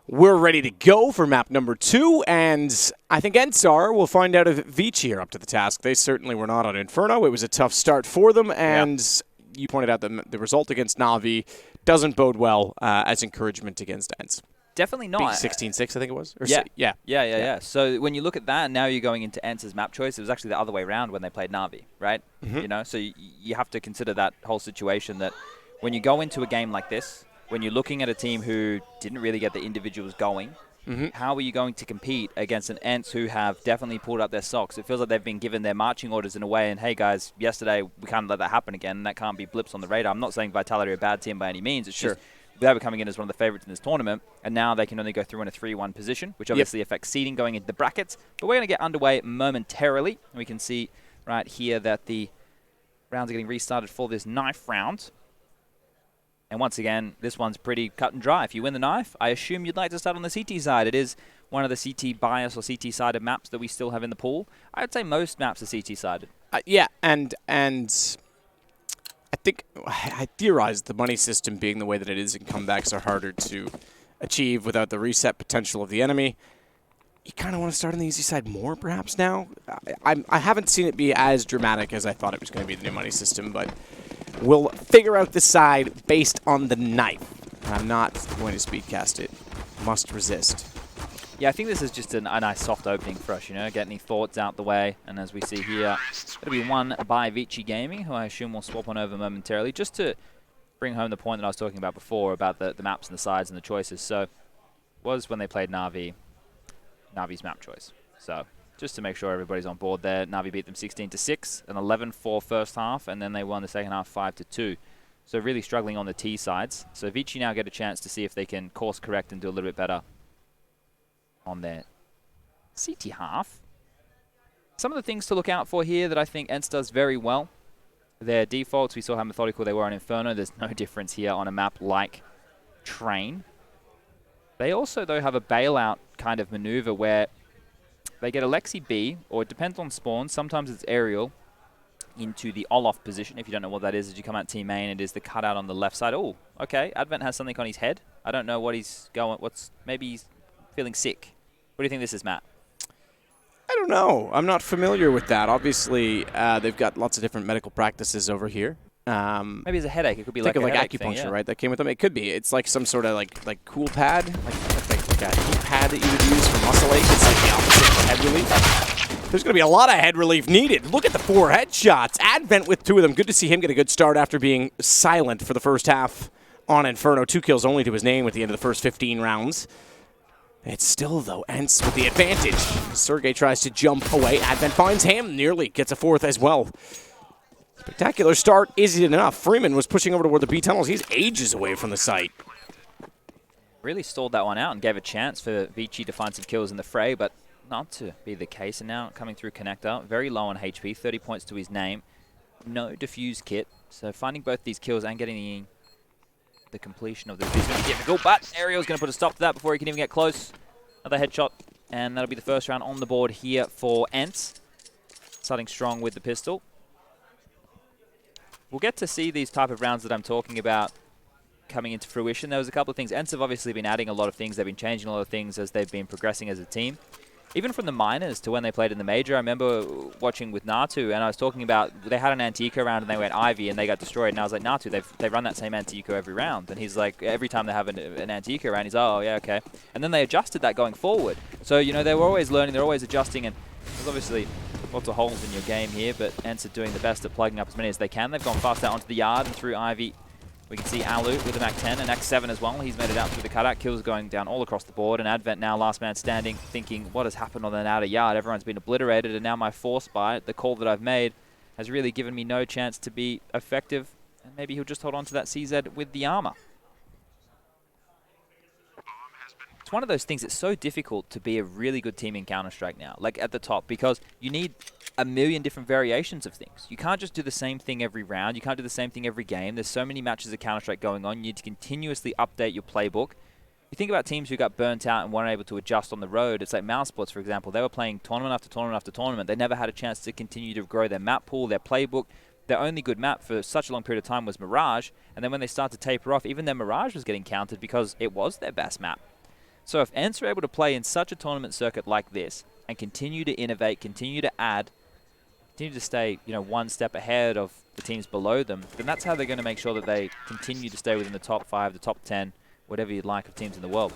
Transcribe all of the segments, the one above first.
We're ready to go for map number 2, and I think ENCE will find out if ViCi are up to the task. They certainly were not on Inferno. It was a tough start for them, and you pointed out that the result against Na'Vi doesn't bode well as encouragement against ENCE. Definitely not. 16-6, I think it was. Or Yeah. So when you look at that, and now you're going into ENCE's map choice, it was actually the other way around when they played Na'Vi, right? You know, so you have to consider that whole situation that when you go into a game like this, when you're looking at a team who didn't really get the individuals going, how are you going to compete against an ENCE who have definitely pulled up their socks? It feels like they've been given their marching orders in a way, and hey guys, yesterday we can't let that happen again, and that can't be blips on the radar. I'm not saying Vitality are a bad team by any means. It's just they were coming in as one of the favorites in this tournament, and now they can only go through in a 3-1 position, which obviously affects seeding going into the brackets. But we're going to get underway momentarily. We can see right here that the rounds are getting restarted for this knife round. And once again, this one's pretty cut and dry. If you win the knife, I assume you'd like to start on the CT side. It is one of the CT bias or CT-sided maps that we still have in the pool. I would say most maps are CT-sided. And I think I theorized the money system being the way that it is, and comebacks are harder to achieve without the reset potential of the enemy. You kind of want to start on the easy side more, perhaps, now. I haven't seen it be as dramatic as I thought it was going to be, the new money system, but we'll figure out the side based on the knife. I'm not going to speedcast it. Must resist. Yeah, I think this is just a nice soft opening for us, you know, get any thoughts out the way. And as we see here, it'll be won by ViCi Gaming, who I assume will swap on over momentarily, just to bring home the point that I was talking about before about the maps and the sides and the choices. So, was when they played Na'Vi, Na'Vi's map choice. So, just to make sure everybody's on board there, Na'Vi beat them 16-6, an 11-4 first half, and then they won the second half 5-2. So really struggling on the T sides. So ViCi now get a chance to see if they can course correct and do a little bit better on their CT half. Some of the things to look out for here that I think ENCE does very well. Their defaults, we saw how methodical they were on Inferno. There's no difference here on a map like Train. They also, though, have a bailout kind of maneuver where they get a Lexi B, or it depends on spawn. Sometimes it's aerial into the Olaf position. If you don't know what that is, as you come out team main, it is the cutout on the left side. Oh, okay. Advent has something on his head. I don't know what he's going. Maybe he's feeling sick. What do you think this is, Matt? I don't know. I'm not familiar with that. Obviously, they've got lots of different medical practices over here. Maybe it's a headache. It could be like a acupuncture, thing, right? That came with them. It could be. It's like some sort of like cool pad, like a heat pad that you would use for muscle ache. It's like the opposite of head relief. There's going to be a lot of head relief needed. Look at the 4 headshots. Advent with 2 of them. Good to see him get a good start after being silent for the first half on Inferno. 2 kills only to his name at the end of the first 15 rounds. It's still, though, ENCE with the advantage. Sergey tries to jump away. Advent finds him. Nearly gets a 4th as well. Spectacular start isn't enough. Freeman was pushing over toward the B tunnels. He's ages away from the site. Really stalled that one out and gave a chance for ViCi to find some kills in the fray, but not to be the case. And now coming through Connector, very low on HP, 30 points to his name. No defuse kit. So finding both these kills and getting the completion of the defuse is going to be difficult, but Ariel's going to put a stop to that before he can even get close. Another headshot, and that'll be the first round on the board here for ENCE. Starting strong with the pistol. We'll get to see these type of rounds that I'm talking about coming into fruition. There was a couple of things. ENCE have obviously been adding a lot of things. They've been changing a lot of things as they've been progressing as a team. Even from the minors to when they played in the major, I remember watching with Natu, and I was talking about they had an Antico round and they went Ivy and they got destroyed. And I was like, Natu, they run that same Antico every round. And he's like, every time they have an Antico round, he's oh, yeah, okay. And then they adjusted that going forward. So, you know, they were always learning, they're always adjusting, and there's obviously lots of holes in your game here, but ENCE are doing the best at plugging up as many as they can. They've gone fast out onto the yard and through Ivy. We can see Alu with an Act 10 and Act 7 as well. He's made it out through the cutout. Kills going down all across the board. And Advent now last man standing, thinking, what has happened on that outer yard? Everyone's been obliterated, and now my force buy, the call that I've made, has really given me no chance to be effective. And maybe he'll just hold on to that CZ with the armor. It's one of those things, it's so difficult to be a really good team in Counter-Strike now, like at the top, because you need a million different variations of things. You can't just do the same thing every round. You can't do the same thing every game. There's so many matches of Counter-Strike going on. You need to continuously update your playbook. You think about teams who got burnt out and weren't able to adjust on the road. It's like Mousesports, for example. They were playing tournament after tournament after tournament. They never had a chance to continue to grow their map pool, their playbook. Their only good map for such a long period of time was Mirage, and then when they started to taper off, even their Mirage was getting countered because it was their best map. So if ENCE are able to play in such a tournament circuit like this and continue to innovate, continue to add, continue to stay, one step ahead of the teams below them, then that's how they're going to make sure that they continue to stay within the top 5, the top 10, whatever you'd like of teams in the world.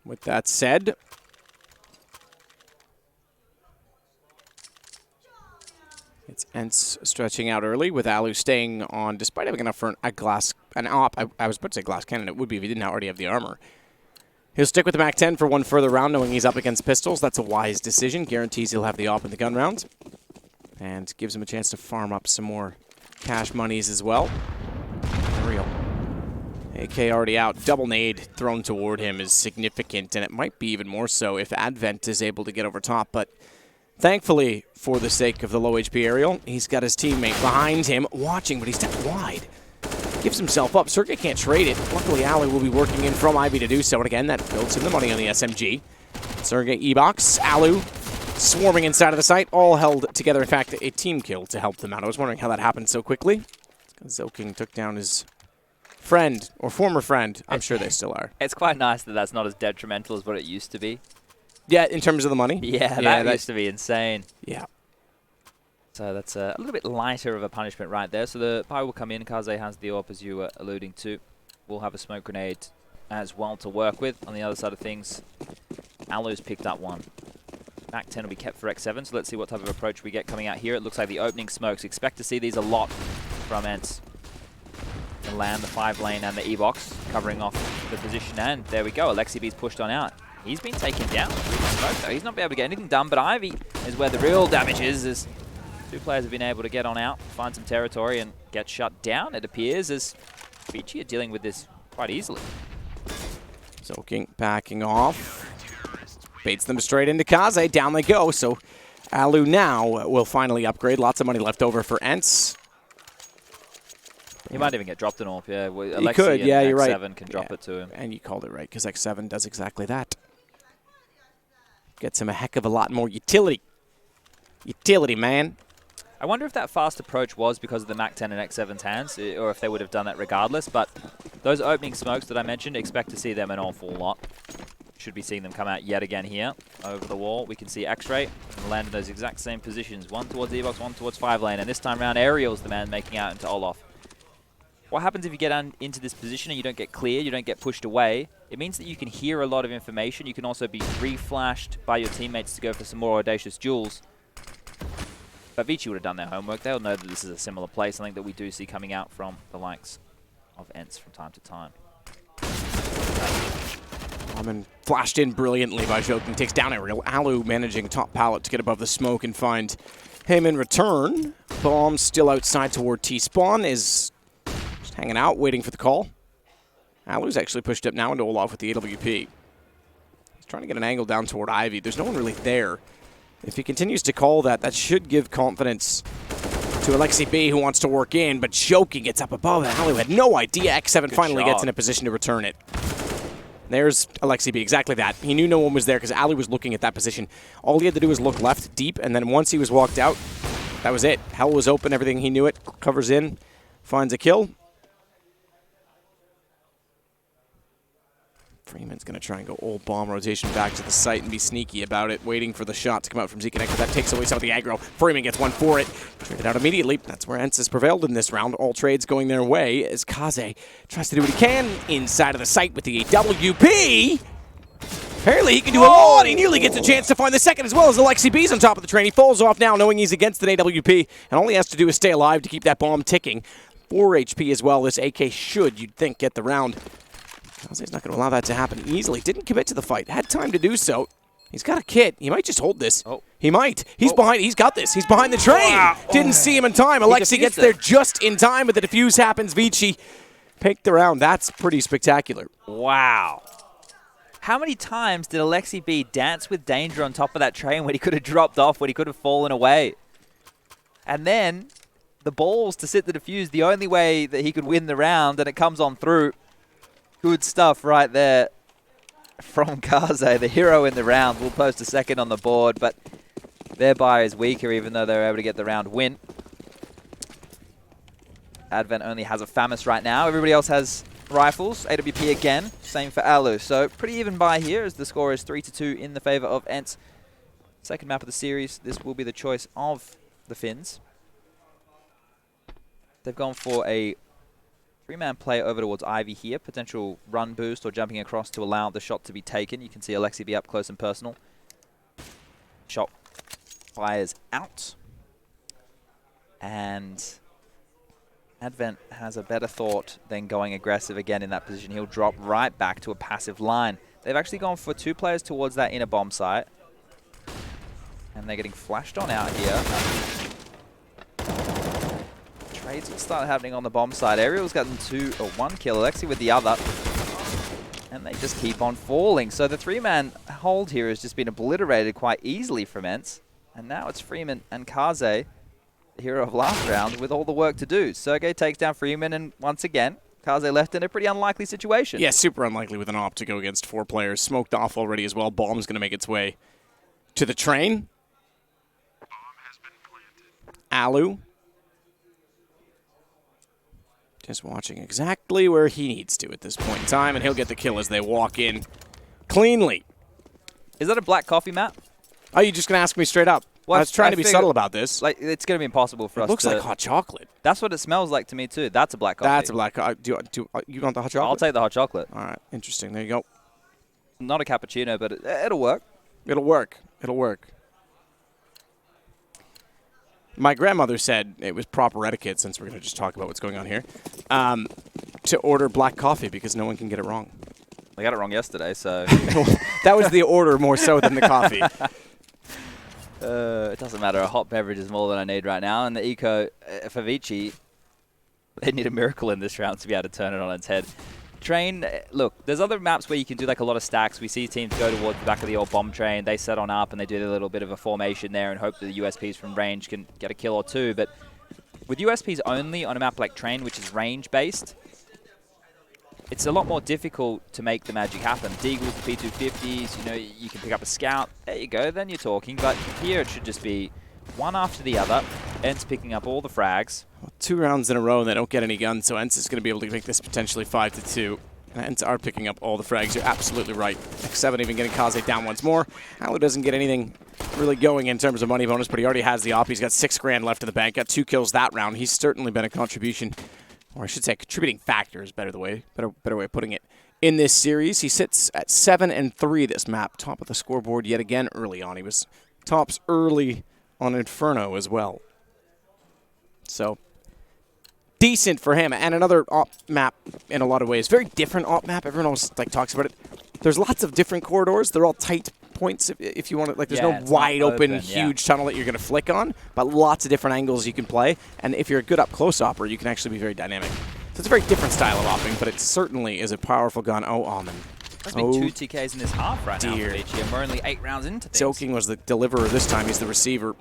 With that said, it's ENCE stretching out early with Alu staying on, despite having enough for an op. I was about to say glass cannon. It would be if he didn't already have the armor. He'll stick with the MAC-10 for one further round, knowing he's up against pistols. That's a wise decision. Guarantees he'll have the op in the gun round. And gives him a chance to farm up some more cash monies as well. Real. AK already out. Double nade thrown toward him is significant, and it might be even more so if Advent is able to get over top. But thankfully, for the sake of the low HP Aerial, he's got his teammate behind him watching, but he stepped wide. Gives himself up. Sergey can't trade it. Luckily, Ali will be working in from Ivy to do so. And again, that builds him the money on the SMG. Sergey E-Box, Alu swarming inside of the site, all held together. In fact, a team kill to help them out. I was wondering how that happened so quickly. Zilking took down his friend, or former friend. I'm sure they still are. It's quite nice that that's not as detrimental as what it used to be. Yeah, in terms of the money? Yeah, that used to be insane. Yeah. So that's a little bit lighter of a punishment right there. So the pie will come in. Kaze has the AWP, as you were alluding to. We'll have a smoke grenade as well to work with. On the other side of things, Alu's picked up one. MAC-10 will be kept for X7, so let's see what type of approach we get coming out here. It looks like the opening smokes. Expect to see these a lot from ENCE. The land, the 5 lane, and the E-Box covering off the position. And there we go. Alexi B's pushed on out. He's been taken down. Smoke, though. He's not been able to get anything done, but Ivy is where the real damage is. As two players have been able to get on out, find some territory, and get shut down, it appears, as ViCi are dealing with this quite easily. Zilking backing off. Baits them straight into Kaze. Down they go. So Alu now will finally upgrade. Lots of money left over for ENCE. He might even get dropped an AWP, yeah. Well, he could, yeah, you're right. X7 can drop it to him. And you called it right, because X7 does exactly that. Gets him a heck of a lot more utility. Utility, man. I wonder if that fast approach was because of the MAC-10 and X7's hands, or if they would have done that regardless. But those opening smokes that I mentioned, expect to see them an awful lot. Should be seeing them come out yet again here. Over the wall, we can see X-Ray and land in those exact same positions. One towards E-Box, one towards 5 lane. And this time around, Aerial's the man making out into Olaf. What happens if you get into this position and you don't get cleared, you don't get pushed away? It means that you can hear a lot of information. You can also be reflashed by your teammates to go for some more audacious duels. But ViCi would have done their homework. They'll know that this is a similar play, something that we do see coming out from the likes of ENCE from time to time. Ramen flashed in brilliantly by Joking. Takes down Aerial. Alu managing top pallet to get above the smoke and find him in return. Bomb still outside toward T-spawn is just hanging out, waiting for the call. Alu's actually pushed up now into Olaf with the AWP. He's trying to get an angle down toward Ivy. There's no one really there. If he continues to call that, that should give confidence to Alexi B, who wants to work in, but Joking gets up above, and Alu had no idea. X7 finally gets in a position to return it. There's Alexi B, exactly that. He knew no one was there because Ali was looking at that position. All he had to do was look left, deep, and then once he was walked out, that was it. Hell was open, everything he knew it. Covers in, finds a kill. Freeman's going to try and go old bomb rotation back to the site and be sneaky about it, waiting for the shot to come out from ZConnect, but that takes away some of the aggro. Freeman gets one for it. Traded out immediately. That's where ENCE has prevailed in this round. All trades going their way as Kaze tries to do what he can inside of the site with the AWP. Apparently he can do a lot. He nearly gets a chance to find the second as well as Alexi B's on top of the train. He falls off now knowing he's against an AWP, and all he has to do is stay alive to keep that bomb ticking. 4 HP as well. This AK should, you'd think, get the round. Kaze's not going to allow that to happen easily. Didn't commit to the fight. Had time to do so. He's got a kit. He might just hold this. Oh. He might. He's behind. He's got this. He's behind the train. Wow. Didn't see him in time. Alexi gets there just in time, but the defuse happens. ViCi picked the round. That's pretty spectacular. Wow. How many times did Alexi B dance with danger on top of that train when he could have dropped off, when he could have fallen away? And then the balls to sit the defuse, the only way that he could win the round, and it comes on through. Good stuff right there from Kaze, the hero in the round. Will post a second on the board, but their buy is weaker even though they were able to get the round win. Advent only has a FAMAS right now. Everybody else has rifles. AWP again. Same for Alu. So pretty even by here as the score is 3-2 in the favor of ENCE. Second map of the series. This will be the choice of the Finns. They've gone for a 3-man play over towards Ivy here. Potential run boost or jumping across to allow the shot to be taken. You can see Alexi be up close and personal. Shot fires out. And Advent has a better thought than going aggressive again in that position. He'll drop right back to a passive line. They've actually gone for 2 players towards that inner bomb site. And they're getting flashed on out here. Trades will start happening on the bomb side. Ariel's gotten 1 kill. Alexi with the other. And they just keep on falling. So the 3-man hold here has just been obliterated quite easily from ENCE. And now it's Freeman and Kaze, the hero of last round, with all the work to do. Sergey takes down Freeman, and once again, Kaze left in a pretty unlikely situation. Yeah, super unlikely with an op to go against 4 players. Smoked off already as well. Bomb's going to make its way to the train. Alu. Just watching exactly where he needs to at this point in time, and he'll get the kill as they walk in cleanly. Is that a black coffee map? Oh, you just going to ask me straight up? Well, I was trying to be subtle about this. Like, it's going to be impossible for us to... It looks like hot chocolate. That's what it smells like to me, too. That's a black coffee. That's a black coffee. Do you want the hot chocolate? I'll take the hot chocolate. All right, interesting. There you go. Not a cappuccino, but it'll work. It'll work. It'll work. My grandmother said it was proper etiquette, since we're going to just talk about what's going on here, to order black coffee because no one can get it wrong. I got it wrong yesterday, so... That was the order more so than the coffee. It doesn't matter. A hot beverage is more than I need right now. And the eco, for ViCi, they need a miracle in this round to be able to turn it on its head. Train, look, there's other maps where you can do like a lot of stacks. We see teams go towards the back of the old bomb train. They set on up and they do a little bit of a formation there and hope that the USPs from range can get a kill or two. But with USPs only on a map like Train, which is range-based, it's a lot more difficult to make the magic happen. Deagles, the P250s, you know, you can pick up a scout. There you go, then you're talking. But here it should just be one after the other. ENCE picking up all the frags. Well, 2 rounds in a row and they don't get any guns, so ENCE is going to be able to make this potentially 5-2. And ENCE are picking up all the frags. You're absolutely right. X7 even getting Kaze down once more. Alu doesn't get anything really going in terms of money bonus, but he already has the op. He's got 6 grand left in the bank. Got 2 kills that round. He's certainly been a contribution, or I should say contributing factor is better way of putting it, in this series. He sits at 7-3 this map, top of the scoreboard yet again early on. He was tops early on Inferno as well. So, decent for him. And another op map in a lot of ways. Very different op map. Everyone always talks about it. There's lots of different corridors. They're all tight points if you want to. Like, there's no wide open, huge tunnel that you're going to flick on, but lots of different angles you can play. And if you're a good up-close opper, you can actually be very dynamic. So it's a very different style of opping, but it certainly is a powerful gun. Oh, Almond. There's been 2 TKs in this half right now for ViCi, and we're only 8 rounds into things. Soaking was the deliverer this time. He's the receiver.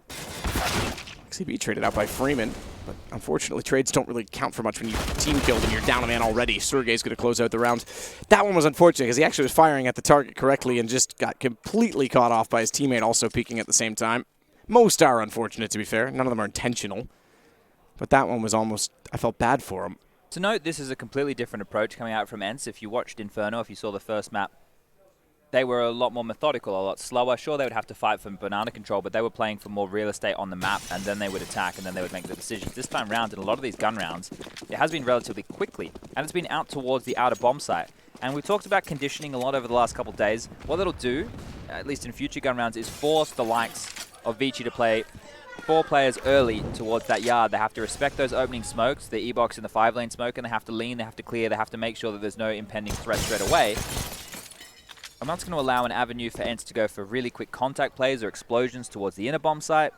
XCB traded out by Freeman, but unfortunately trades don't really count for much when you team killed and you're down a man already. Sergey's going to close out the round. That one was unfortunate because he actually was firing at the target correctly and just got completely caught off by his teammate also peeking at the same time. Most are unfortunate, to be fair. None of them are intentional. But that one was almost, I felt bad for him. To note, this is a completely different approach coming out from ENCE. If you watched Inferno, if you saw the first map, they were a lot more methodical, a lot slower. Sure, they would have to fight for banana control, but they were playing for more real estate on the map, and then they would attack, and then they would make the decisions. This time round, in a lot of these gun rounds, it has been relatively quickly, and it's been out towards the outer bomb site. And we've talked about conditioning a lot over the last couple of days. What it'll do, at least in future gun rounds, is force the likes of ViCi to play 4 players early towards that yard. They have to respect those opening smokes, the E-box and the 5-lane smoke, and they have to lean, they have to clear, they have to make sure that there's no impending threat straight away. And that's going to allow an avenue for ENCE to go for really quick contact plays or explosions towards the inner bomb site.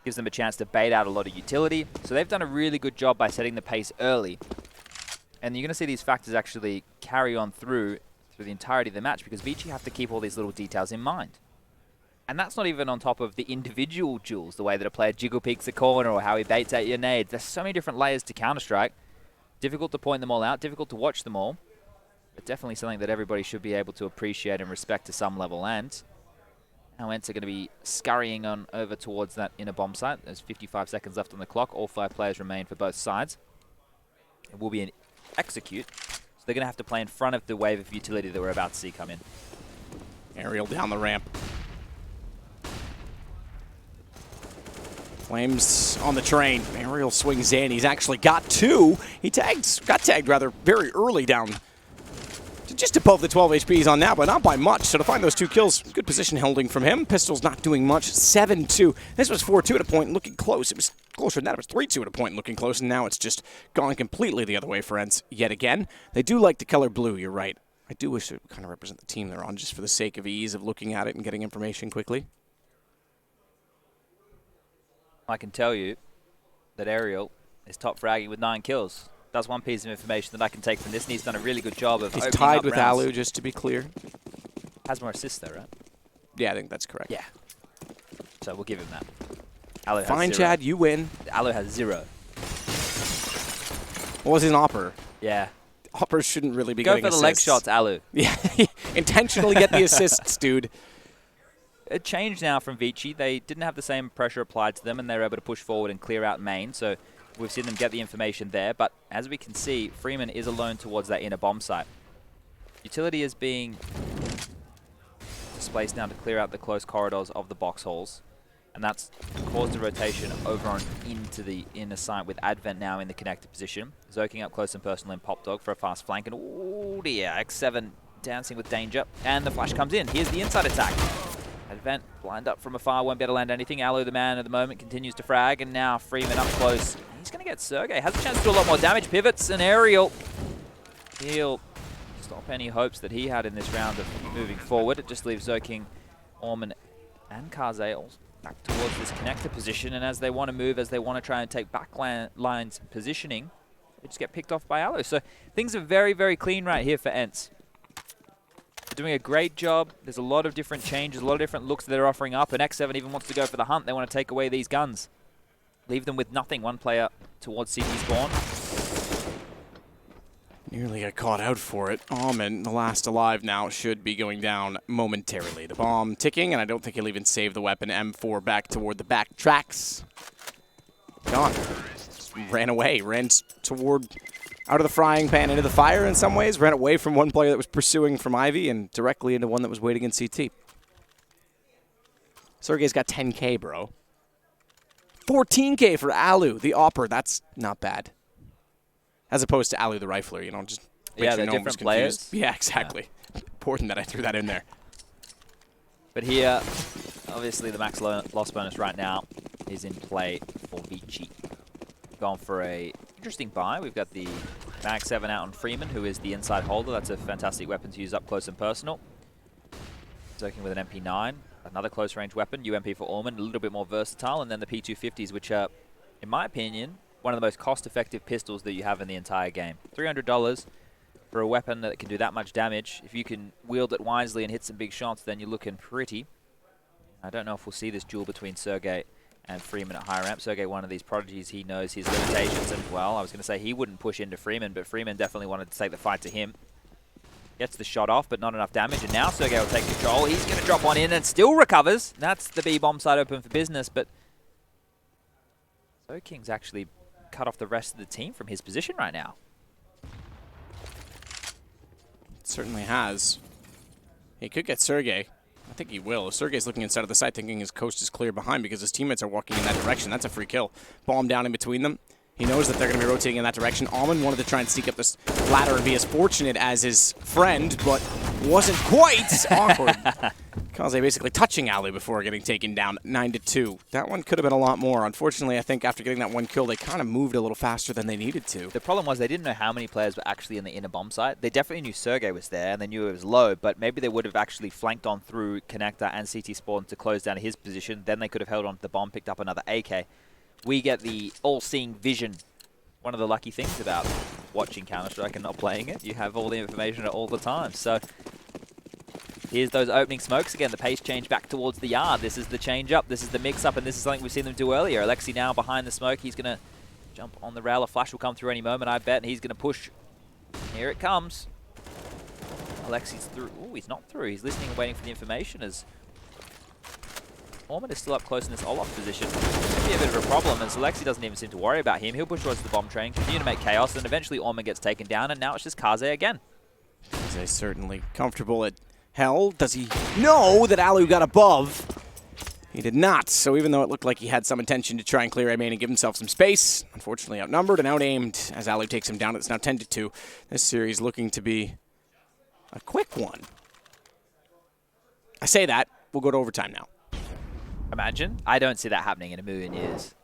Gives them a chance to bait out a lot of utility. So they've done a really good job by setting the pace early. And you're going to see these factors actually carry on through the entirety of the match because ViCi have to keep all these little details in mind. And that's not even on top of the individual duels, the way that a player jiggle peeks a corner or how he baits out your nades. There's so many different layers to Counter-Strike. Difficult to point them all out, difficult to watch them all. But definitely something that everybody should be able to appreciate and respect to some level. And now ENCE are going to be scurrying on over towards that inner bomb site. There's 55 seconds left on the clock. All 5 players remain for both sides. It will be an execute. So they're going to have to play in front of the wave of utility that we're about to see come in. Aerial down the ramp. Flames on the train. Aerial swings in. He's actually got two. He got tagged rather very early down to just above the 12 HP he's on now, but not by much. So to find those 2 kills, good position holding from him. Pistol's not doing much. 7-2. This was 4-2 at a point, looking close. It was closer than that. It was 3-2 at a point, looking close, and now it's just gone completely the other way for ENCE yet again. They do like the color blue, you're right. I do wish it would kind of represent the team they're on, just for the sake of ease of looking at it and getting information quickly. I can tell you that Aerial is top fragging with 9 kills. That's one piece of information that I can take from this, and he's done a really good job of He's tied with rounds. Alu, just to be clear. Has more assists though, right? Yeah, I think that's correct. Yeah. So we'll give him that. Alu Fine, has 0. Chad, you win. Alu has 0. What was his opper? Yeah. Oppers shouldn't really be Go getting for the assists. leg shots, Alu. Yeah, intentionally get the assists, dude. It changed now from ViCi. They didn't have the same pressure applied to them, and they were able to push forward and clear out main. So we've seen them get the information there. But as we can see, Freeman is alone towards that inner bomb site. Utility is being displaced now to clear out the close corridors of the box holes. And that's caused a rotation over on into the inner site with Advent now in the connector position. Zoking up close and personal in Pop Dog for a fast flank. And oh dear, X7 dancing with danger. And the flash comes in. Here's the inside attack. Advent blind up from afar, won't be able to land anything. Alu, the man at the moment, continues to frag. And now Freeman up close. He's going to get Sergey. Has a chance to do a lot more damage. Pivots and Aerial. He'll stop any hopes that he had in this round of moving forward. It just leaves Zoking, Orman, and Kaze all back towards this connector position, and as they want to move, as they want to try and take back lines positioning, they just get picked off by Alu. So things are very, very clean right here for ENCE. They're doing a great job. There's a lot of different changes, a lot of different looks that they're offering up, and X7 even wants to go for the hunt. They want to take away these guns. Leave them with nothing. One player towards CT spawn. Nearly got caught out for it. Alman, the last alive now, should be going down momentarily. The bomb ticking, and I don't think he'll even save the weapon. M4 back toward the back tracks. Gone. Just ran away. Ran toward out of the frying pan into the fire in some ways. Ran away from one player that was pursuing from Ivy and directly into one that was waiting in CT. Sergey's got 10K, bro. 14K for Alu, the opper. That's not bad. As opposed to Alu the Rifler, you know, just yeah, sure they're no one was different players. confused. Yeah, exactly. Yeah. Important that I threw that in there. But here, obviously the max loss bonus right now is in play for ViCi. Gone for a interesting buy. We've got the Mag 7 out on Freeman, who is the inside holder. That's a fantastic weapon to use up close and personal. Working with an MP9, another close range weapon, UMP for Orman, a little bit more versatile, and then the P250s, which are, in my opinion, one of the most cost-effective pistols that you have in the entire game. $300 for a weapon that can do that much damage. If you can wield it wisely and hit some big shots, then you're looking pretty. I don't know if we'll see this duel between Sergey and Freeman at high ramp. Sergey, one of these prodigies, he knows his limitations, and, well, I was going to say he wouldn't push into Freeman, but Freeman definitely wanted to take the fight to him. Gets the shot off, but not enough damage, and now Sergey will take control. He's going to drop one in and still recovers. That's the B-bomb side open for business, but Zoking's actually cut off the rest of the team from his position right now. It certainly has. He could get Sergey. I think he will. Sergey's looking inside of the site thinking his coast is clear behind because his teammates are walking in that direction. That's a free kill. Bomb down in between them. He knows that they're going to be rotating in that direction. Alman wanted to try and sneak up this ladder and be as fortunate as his friend, but wasn't quite. Awkward. Kaze basically touching Ali before getting taken down 9-2. That one could have been a lot more. Unfortunately, I think after getting that one kill, they kind of moved a little faster than they needed to. The problem was they didn't know how many players were actually in the inner bomb site. They definitely knew Sergey was there, and they knew it was low, but maybe they would have actually flanked on through Connector and CT Spawn to close down his position. Then they could have held on to the bomb, picked up another AK. We get the all-seeing vision. One of the lucky things about watching Counter-Strike and not playing it, you have all the information all the time. So here's those opening smokes again. The pace change back towards the yard. This is the change up. This is the mix up, and this is something we've seen them do earlier. Alexi now behind the smoke. He's going to jump on the rail. A flash will come through any moment, I bet, and he's going to push. Here it comes. Alexi's through. Oh, he's not through. He's listening and waiting for the information as Orman is still up close in this Olaf position. be a bit of a problem, and Alexi doesn't even seem to worry about him. He'll push towards the bomb train, continue to make chaos, and eventually Orman gets taken down, and now it's just Kaze again. Kaze certainly comfortable at hell. Does he know that Alu got above? He did not, so even though it looked like he had some intention to try and clear A main and give himself some space, unfortunately outnumbered and out-aimed as Alu takes him down. It's now 10-2. This series looking to be a quick one. I say that. We'll go to overtime now. Imagine. I don't see that happening in a million years.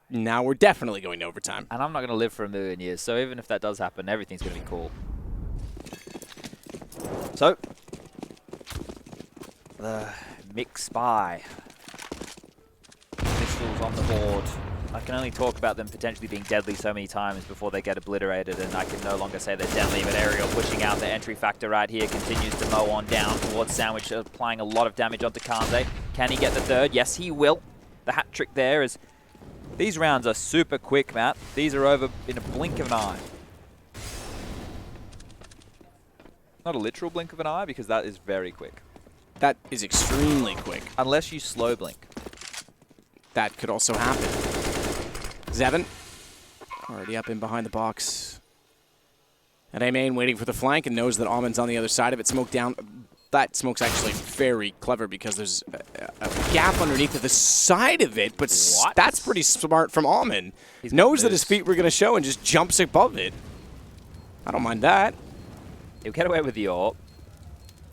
Now we're definitely going to overtime. And I'm not going to live for a million years, so even if that does happen, everything's going to be cool. So, the Mix Spy. Pistols on the board. I can only talk about them potentially being deadly so many times before they get obliterated, and I can no longer say they're deadly, but Aerial pushing out the entry factor right here, continues to mow on down towards Sandwich, applying a lot of damage onto Kaze. Can he get the third? Yes, he will. The hat trick there is, these rounds are super quick, Matt. These are over in a blink of an eye. Not a literal blink of an eye, because that is very quick. That is extremely quick. Unless you slow blink. That could also happen. Zevin, already up in behind the box. At A main, waiting for the flank, and knows that Almond's on the other side of it. Smoke down. That smoke's actually very clever because there's a gap underneath the side of it, but that's pretty smart from Almond. He knows that his feet were going to show and just jumps above it. I don't mind that. He'll get away with the AWP.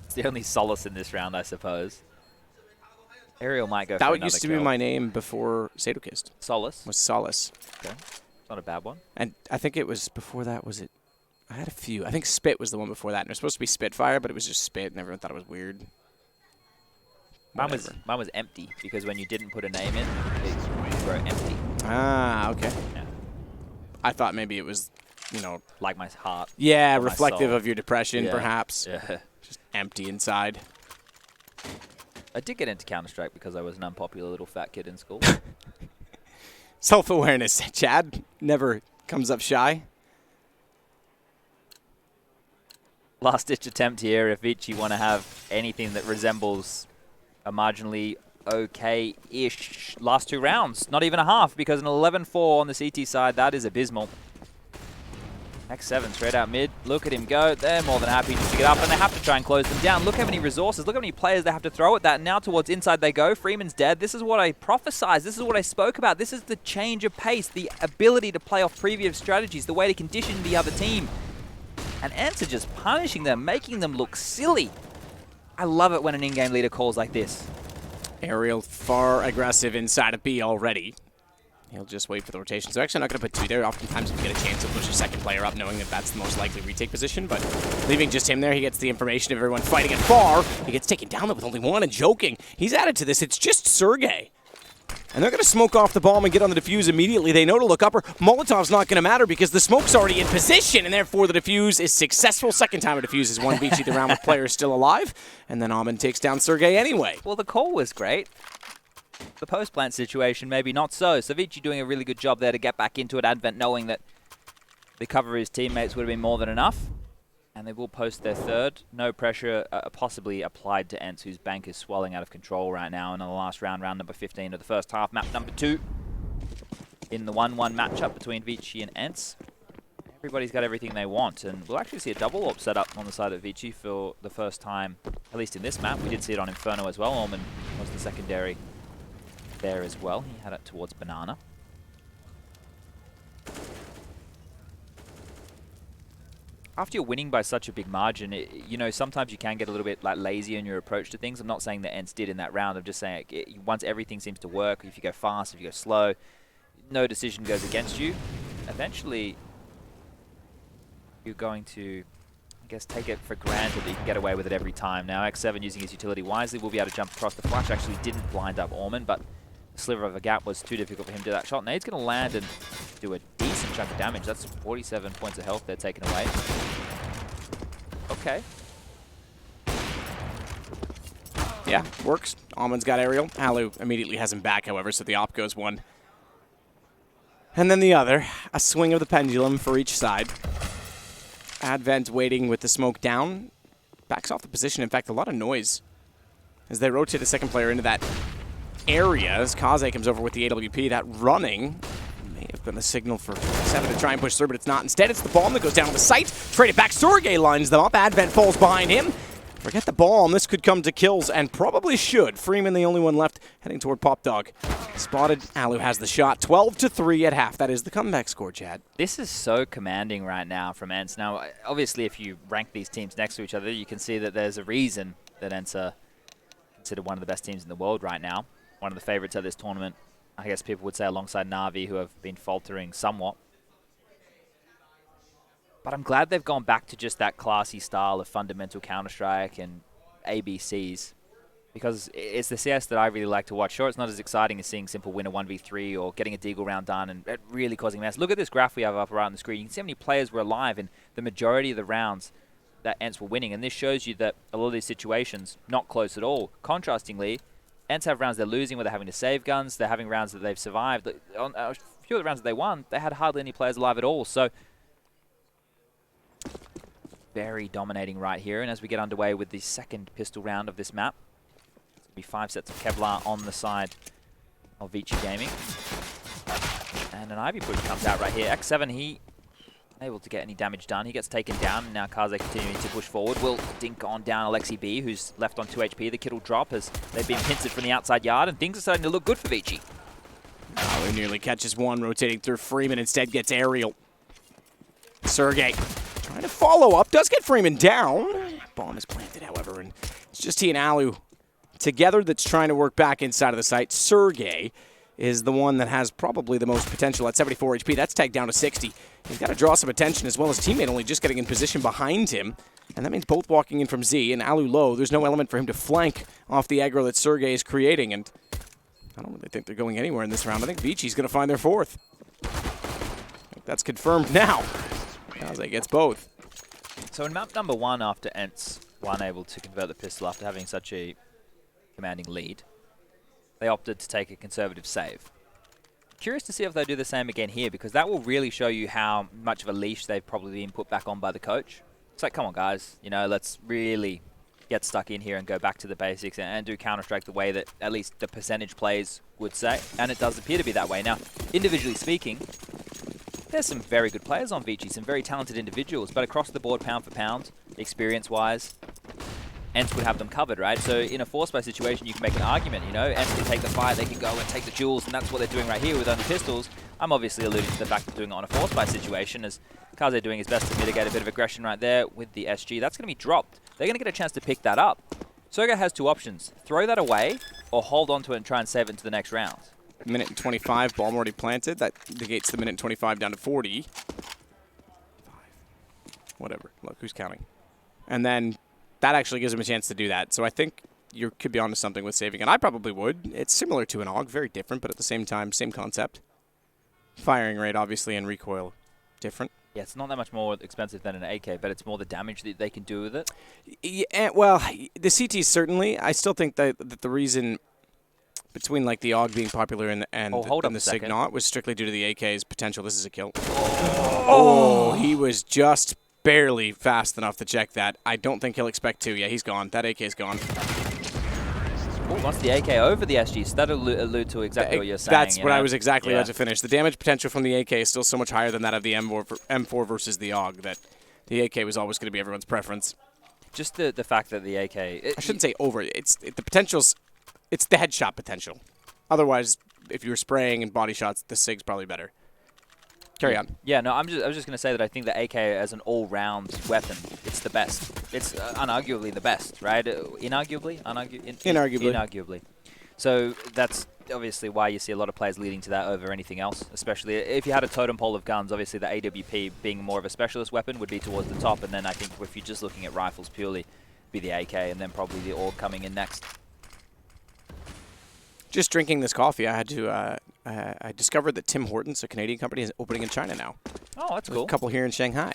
It's the only solace in this round, I suppose. Aerial might go for another That used to be my name before Sadokist. Solace? Was Solace. Okay. It's not a bad one. And I think it was before that, was it? I had a few. I think Spit was the one before that. And it was supposed to be Spitfire, but it was just Spit, and everyone thought it was weird. Mine was empty, because when you didn't put a name in, it wrote empty. Ah, okay. Yeah. I thought maybe it was, you know... Like my heart. Yeah, reflective of your depression, perhaps. Yeah. Just empty inside. I did get into Counter-Strike because I was an unpopular little fat kid in school. Self-awareness, Chad. Never comes up shy. Last-ditch attempt here if ViCi want to have anything that resembles a marginally okay-ish last two rounds. Not even a half, because an 11-4 on the CT side, that is abysmal. X7 straight out mid. Look at him go. They're more than happy just to get up, and they have to try and close them down. Look how many resources. Look how many players they have to throw at that. And now towards inside they go. Freeman's dead. This is what I prophesized. This is what I spoke about. This is the change of pace, the ability to play off previous strategies, the way to condition the other team. And ENCE are just punishing them, making them look silly. I love it when an in-game leader calls like this. Aerial far aggressive inside of B already. He'll just wait for the rotation. So actually, I'm not going to put two there. Oftentimes, you get a chance to push a second player up, knowing that that's the most likely retake position. But leaving just him there, he gets the information of everyone fighting at far. He gets taken down with only one and joking. He's added to this. It's just Sergey. And they're going to smoke off the bomb and get on the defuse immediately. They know to look upper. Molotov's not going to matter because the smoke's already in position, and therefore the defuse is successful. Second time a defuse is one ViCi the round with players still alive. And then Amon takes down Sergey anyway. Well, the call was great. The post-plant situation, maybe not so. So ViCi doing a really good job there to get back into it. Advent knowing that the cover of his teammates would have been more than enough. And they will post their third. No pressure possibly applied to ENCE, whose bank is swelling out of control right now. And in the last round, round number 15 of the first half, map number 2. In the 1-1 matchup between ViCi and ENCE. Everybody's got everything they want. And we'll actually see a double AWP set up on the side of ViCi for the first time, at least in this map. We did see it on Inferno as well. Orman was the secondary there as well. He had it towards Banana. After you're winning by such a big margin, you know, sometimes you can get a little bit like lazy in your approach to things. I'm not saying that ENCE did in that round. I'm just saying once everything seems to work, if you go fast, if you go slow, no decision goes against you. Eventually, you're going to, I guess, take it for granted that you can get away with it every time. Now, X7 using his utility wisely will be able to jump across. The flash actually didn't blind up Orman, but the sliver of a gap was too difficult for him to do that shot. Nade's going to land and do a decent chunk of damage. That's 47 points of health they're taking away. Okay. Yeah, works. Almond's got aerial. Alu immediately has him back, however, so the op goes one. And then the other. A swing of the pendulum for each side. Advent waiting with the smoke down. Backs off the position. In fact, a lot of noise as they rotate a second player into that area as Kaze comes over with the AWP. That running may have been a signal for 7 to try and push through, but it's not. Instead, it's the bomb that goes down on the site. Traded back. Sergey lines them up. Advent falls behind him. Forget the bomb. This could come to kills, and probably should. Freeman, the only one left, heading toward Pop Dog. Spotted. Alu has the shot. 12-3 at half. That is the comeback score, Chad. This is so commanding right now from ENCE. Now, obviously, if you rank these teams next to each other, you can see that there's a reason that ENCE are considered one of the best teams in the world right now. One of the favorites at this tournament, I guess people would say, alongside Na'Vi, who have been faltering somewhat. But I'm glad they've gone back to just that classy style of fundamental Counter-Strike and ABCs, because it's the CS that I really like to watch. Sure, it's not as exciting as seeing simple winner 1v3 or getting a Deagle round done and really causing mess. Look at this graph we have up around the screen. You can see how many players were alive in the majority of the rounds that ENCE were winning, and this shows you that a lot of these situations, not close at all. Contrastingly, ENCE have rounds they're losing where they're having to save guns, they're having rounds that they've survived. On a few of the rounds that they won, they had hardly any players alive at all. So very dominating right here, and as we get underway with the second pistol round of this map, it's going to be 5 sets of Kevlar on the side of ViCi Gaming. And an Ivy push comes out right here. X7, he able to get any damage done. He gets taken down, and now Kaze continuing to push forward. Will dink on down Alexi B, who's left on 2 HP. The kid will drop as they've been pincered from the outside yard, and things are starting to look good for ViCi. He nearly catches one, rotating through Freeman, instead gets aerial. Sergey trying to follow up, does get Freeman down. Bomb is planted, however, and it's just he and Alu together that's trying to work back inside of the site. Sergey is the one that has probably the most potential at 74 HP. That's tagged down to 60. He's got to draw some attention, as well as teammate only just getting in position behind him. And that means both walking in from Z, and Alu low. There's no element for him to flank off the aggro that Sergey is creating, and I don't really think they're going anywhere in this round. I think ViCi's going to find their fourth. I think that's confirmed now. Kaze gets both. So in map number 1, after ENCE were unable to convert the pistol after having such a commanding lead, they opted to take a conservative save. Curious to see if they do the same again here, because that will really show you how much of a leash they've probably been put back on by the coach. It's like, come on guys, you know, let's really get stuck in here and go back to the basics and do Counter-Strike the way that at least the percentage players would say, and it does appear to be that way. Now, individually speaking, there's some very good players on ViCi, some very talented individuals, but across the board, pound for pound, experience-wise, ENCE would have them covered, right? So in a force buy situation, you can make an argument, you know, ENCE can take the fight, they can go and take the jewels, and that's what they're doing right here with only pistols. I'm obviously alluding to the fact of doing it on a force buy situation, as Kaze doing his best to mitigate a bit of aggression right there with the SG. That's going to be dropped. They're going to get a chance to pick that up. Sergey has 2 options: throw that away, or hold on to it and try and save it into the next round. Minute and 25, bomb already planted. That negates the minute and 25 down to 40. Whatever. Look, who's counting? And then that actually gives him a chance to do that. So I think you could be onto something with saving, and I probably would. It's similar to an AUG, very different, but at the same time, same concept. Firing rate, obviously, and recoil, different. Yeah, it's not that much more expensive than an AK, but it's more the damage that they can do with it. Yeah, well, the CTs certainly. I still think that the reason between like the AUG being popular and the Signot was strictly due to the AK's potential. This is a kill. Oh, he was just barely fast enough to check that. I don't think he'll expect to. Yeah, he's gone. That AK's gone. Oh, wants the AK over the SG. So that allude to exactly what you're saying. That's what I was exactly about to finish. The damage potential from the AK is still so much higher than that of the M4 versus the AUG that the AK was always going to be everyone's preference. Just the fact that the AK... I shouldn't say over. The potential's... It's the headshot potential. Otherwise, if you were spraying and body shots, the SIG's probably better. Carry on. Yeah, no, I was just going to say that I think the AK as an all-round weapon, it's the best. It's unarguably the best, right? Inarguably? Inarguably. So that's obviously why you see a lot of players leading to that over anything else, especially if you had a totem pole of guns. Obviously, the AWP being more of a specialist weapon would be towards the top, and then I think if you're just looking at rifles purely, be the AK, and then probably the AUG coming in next. Just drinking this coffee, I had to. I discovered that Tim Hortons, a Canadian company, is opening in China now. Oh, that's cool. There's a couple here in Shanghai.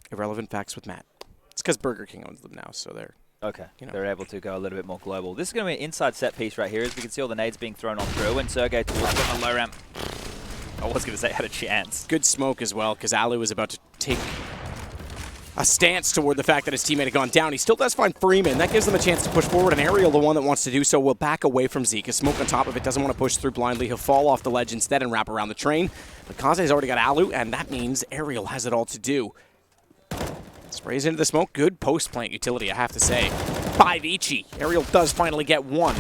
Irrelevant facts with Matt. It's because Burger King owns them now, so they're okay. You know. They're able to go a little bit more global. This is going to be an inside set piece right here, as we can see all the nades being thrown on through, and Sergey towards the low ramp. I was going to say had a chance. Good smoke as well, because Alu was about to take a stance toward the fact that his teammate had gone down. He still does find Freeman. That gives them a chance to push forward, and Ariel, the one that wants to do so, will back away from Zeke. Smoke on top of it, doesn't want to push through blindly. He'll fall off the ledge instead and wrap around the train. But Kaze's already got Alu, and that means Ariel has it all to do. Sprays into the smoke. Good post-plant utility, I have to say. By ViCi. Ariel does finally get one.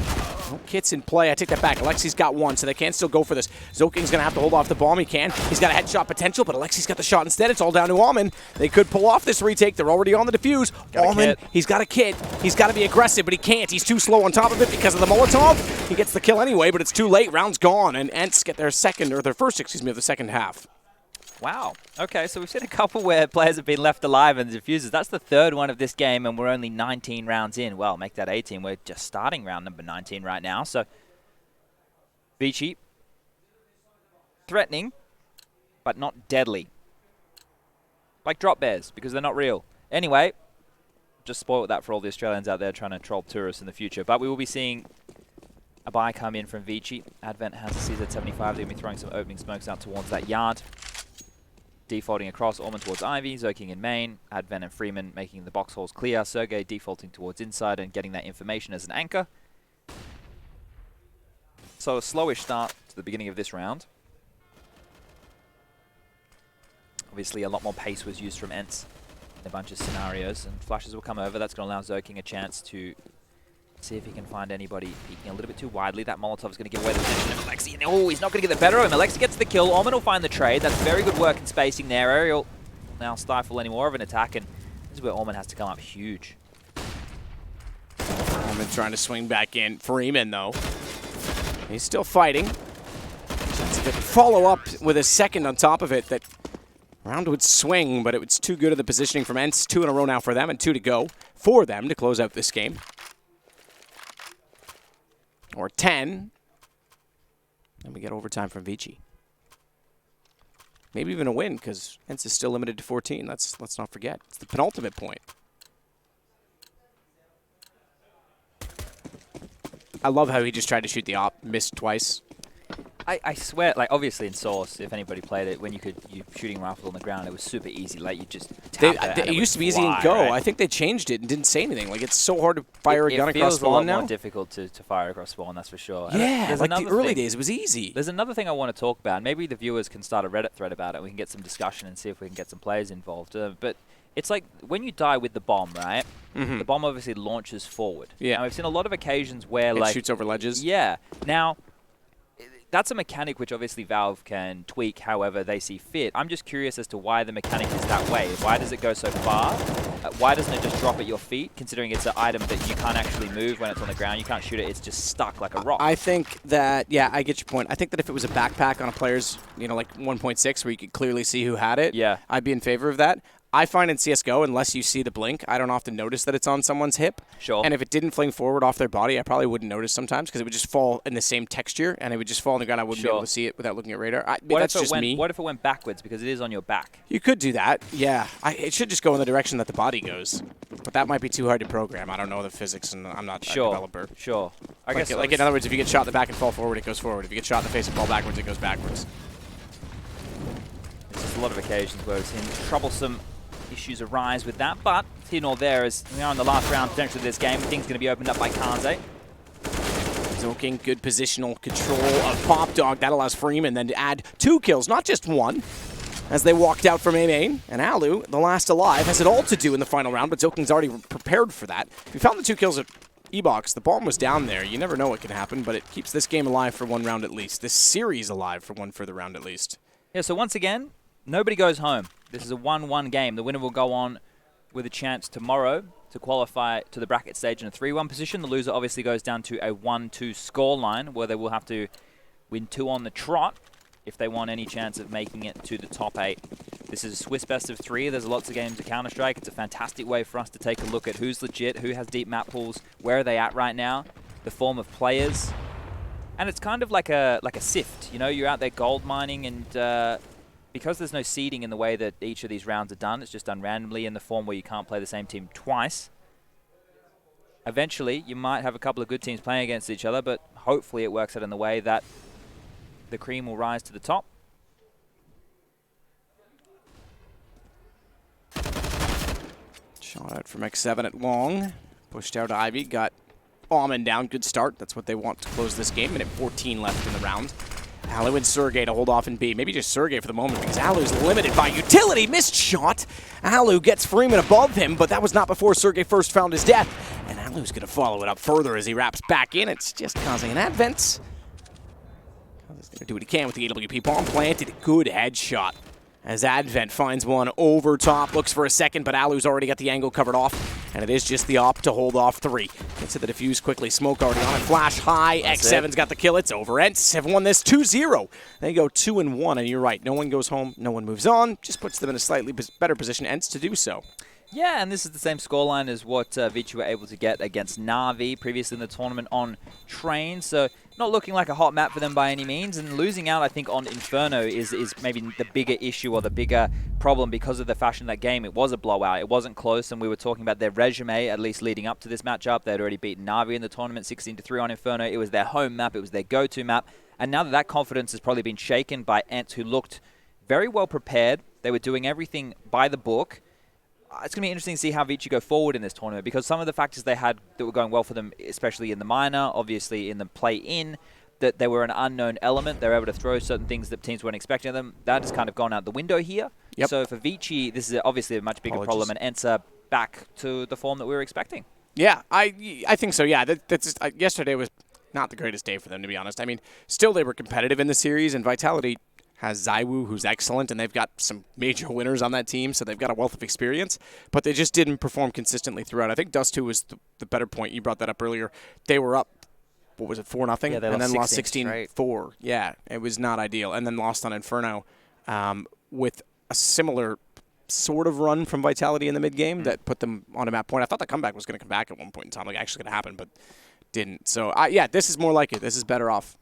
No kits in play. I take that back. Alexi's got one, so they can still go for this. Zoking's going to have to hold off the bomb. He can. He's got a headshot potential, but Alexi's got the shot instead. It's all down to Almond. They could pull off this retake. They're already on the defuse. Almond, he's got a kit. He's got to be aggressive, but he can't. He's too slow on top of it because of the Molotov. He gets the kill anyway, but it's too late. Round's gone, and ENCE get their first, of the second half. Wow. Okay, so we've seen a couple where players have been left alive and diffuses. That's the third one of this game, and we're only 19 rounds in. Well, make that 18. We're just starting round number 19 right now. So, ViCi, threatening, but not deadly. Like drop bears, because they're not real. Anyway, just spoiled that for all the Australians out there trying to troll tourists in the future. But we will be seeing a buy come in from ViCi. Advent has a CZ75. They're going to be throwing some opening smokes out towards that yard. Defaulting across, Orman towards Ivy, Zoking in main, Advent and Freeman making the box holes clear, Sergey defaulting towards inside and getting that information as an anchor. So a slowish start to the beginning of this round. Obviously a lot more pace was used from ENCE in a bunch of scenarios, and flashes will come over. That's going to allow Zoking a chance to see if he can find anybody peeking a little bit too widely. That Molotov is going to give away the position of Alexi. Oh, he's not going to get the better of him. Alexi gets the kill. Orman will find the trade. That's very good work in spacing there. Ariel will now stifle any more of an attack, and this is where Orman has to come up huge. Orman trying to swing back in. Freeman, though, he's still fighting. Chance to follow up with a second on top of it. That round would swing, but it was too good of the positioning from ENCE. 2 in a row now for them, and 2 to go for them to close out this game. Or 10. And we get overtime from ViCi. Maybe even a win, because ENCE is still limited to 14. Let's not forget. It's the penultimate point. I love how he just tried to shoot the op, missed twice. I swear, like, obviously in Source, if anybody played it, when you shooting rifle on the ground, it was super easy. Like, you just tap it used to be easy and go. Right? I think they changed it and didn't say anything. Like, it's so hard to fire a gun across spawn now. It feels a lot more difficult to fire across spawn, that's for sure. Yeah, like the early days, it was easy. There's another thing I want to talk about. Maybe the viewers can start a Reddit thread about it. We can get some discussion and see if we can get some players involved. But it's like when you die with the bomb, right? Mm-hmm. The bomb obviously launches forward. Yeah. And we've seen a lot of occasions where, it shoots over ledges. Yeah. Now, that's a mechanic which obviously Valve can tweak however they see fit. I'm just curious as to why the mechanic is that way. Why does it go so far? Why doesn't it just drop at your feet, considering it's an item that you can't actually move when it's on the ground? You can't shoot it. It's just stuck like a rock. I think that, yeah, I get your point. I think that if it was a backpack on a player's, like 1.6 where you could clearly see who had it, yeah, I'd be in favor of that. I find in CSGO, unless you see the blink, I don't often notice that it's on someone's hip. Sure. And if it didn't fling forward off their body, I probably wouldn't notice sometimes because it would just fall in the same texture and it would just fall on the ground. I wouldn't be able to see it without looking at radar. That's just me. What if it went backwards because it is on your back? You could do that, yeah. It should just go in the direction that the body goes. But that might be too hard to program. I don't know the physics, and I'm not a developer. Sure. I guess like in other words, if you get shot in the back and fall forward, it goes forward. If you get shot in the face and fall backwards, it goes backwards. There's just a lot of occasions where we've seen troublesome issues arise with that, but here nor there, as we are in the last round potentially of this game, things going to be opened up by Kaze. Zoking, good positional control of Pop Dog. That allows Freeman then to add 2 kills, not just 1, as they walked out from A main. And Alu, the last alive, has it all to do in the final round, but Zoking's already prepared for that. We found the 2 kills at E-Box. The bomb was down there. You never know what can happen, but it keeps this game alive for 1 round at least. This series alive for 1 further round at least. Yeah, so once again, nobody goes home. This is a 1-1 game. The winner will go on with a chance tomorrow to qualify to the bracket stage in a 3-1 position. The loser obviously goes down to a 1-2 scoreline where they will have to win 2 on the trot if they want any chance of making it to the top 8. This is a Swiss best of 3. There's lots of games of Counter-Strike. It's a fantastic way for us to take a look at who's legit, who has deep map pools, where are they at right now, the form of players. And it's kind of like a sift. You're out there gold mining, and because there's no seeding in the way that each of these rounds are done, it's just done randomly in the form where you can't play the same team twice. Eventually, you might have a couple of good teams playing against each other, but hopefully it works out in the way that the cream will rise to the top. Shot out from X7 at long. Pushed out Ivy. Got Bauman down. Good start. That's what they want to close this game. Minute 14 left in the round. Alu and Sergey to hold off in B. Maybe just Sergey for the moment because Alu's limited by utility. Missed shot. Alu gets Freeman above him, but that was not before Sergey first found his death. And Alu's going to follow it up further as he wraps back in. It's just causing an advent. He's going to do what he can with the AWP bomb planted. Good headshot. As Advent finds one over top, looks for a second, but Alu's already got the angle covered off, and it is just the op to hold off 3. Gets to the defuse quickly, smoke already on it, flash high, X7's got the kill, it's over. ENCE have won this 2-0. They go 2-1, and you're right, no one goes home, no one moves on, just puts them in a slightly better position, ENCE to do so. Yeah, and this is the same scoreline as what ViCi were able to get against Na'Vi previously in the tournament on Train. So not looking like a hot map for them by any means. And losing out, I think, on Inferno is maybe the bigger issue or the bigger problem because of the fashion of that game. It was a blowout. It wasn't close. And we were talking about their resume, at least leading up to this matchup. They'd already beaten Na'Vi in the tournament 16-3 on Inferno. It was their home map. It was their go-to map. And now that confidence has probably been shaken by ENCE, who looked very well prepared. They were doing everything by the book. It's going to be interesting to see how ViCi go forward in this tournament because some of the factors they had that were going well for them, especially in the minor, obviously in the play-in, that they were an unknown element. They were able to throw certain things that teams weren't expecting of them. That has kind of gone out the window here. Yep. So for ViCi, this is obviously a much bigger problem, and ENCE are back to the form that we were expecting. Yeah, I think so, yeah. That's yesterday was not the greatest day for them, to be honest. I mean, still they were competitive in the series, and Vitality has Zaiwu, who's excellent, and they've got some major winners on that team, so they've got a wealth of experience, but they just didn't perform consistently throughout. I think Dust 2 was the better point. You brought that up earlier. They were up, what was it, 4-0? Yeah, they and then lost 16-4. Yeah, it was not ideal. And then lost on Inferno with a similar sort of run from Vitality in the mid-game that put them on a map point. I thought the comeback was going to come back at one point in time, like actually going to happen, but didn't. So, yeah, this is more like it. This is better off.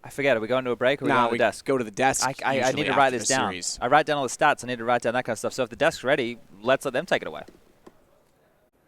I forget, are we going to a break or are we going to the desk? Go to the desk. I need to write this down. I write down all the stats. I need to write down that kind of stuff. So if the desk's ready, let's let them take it away.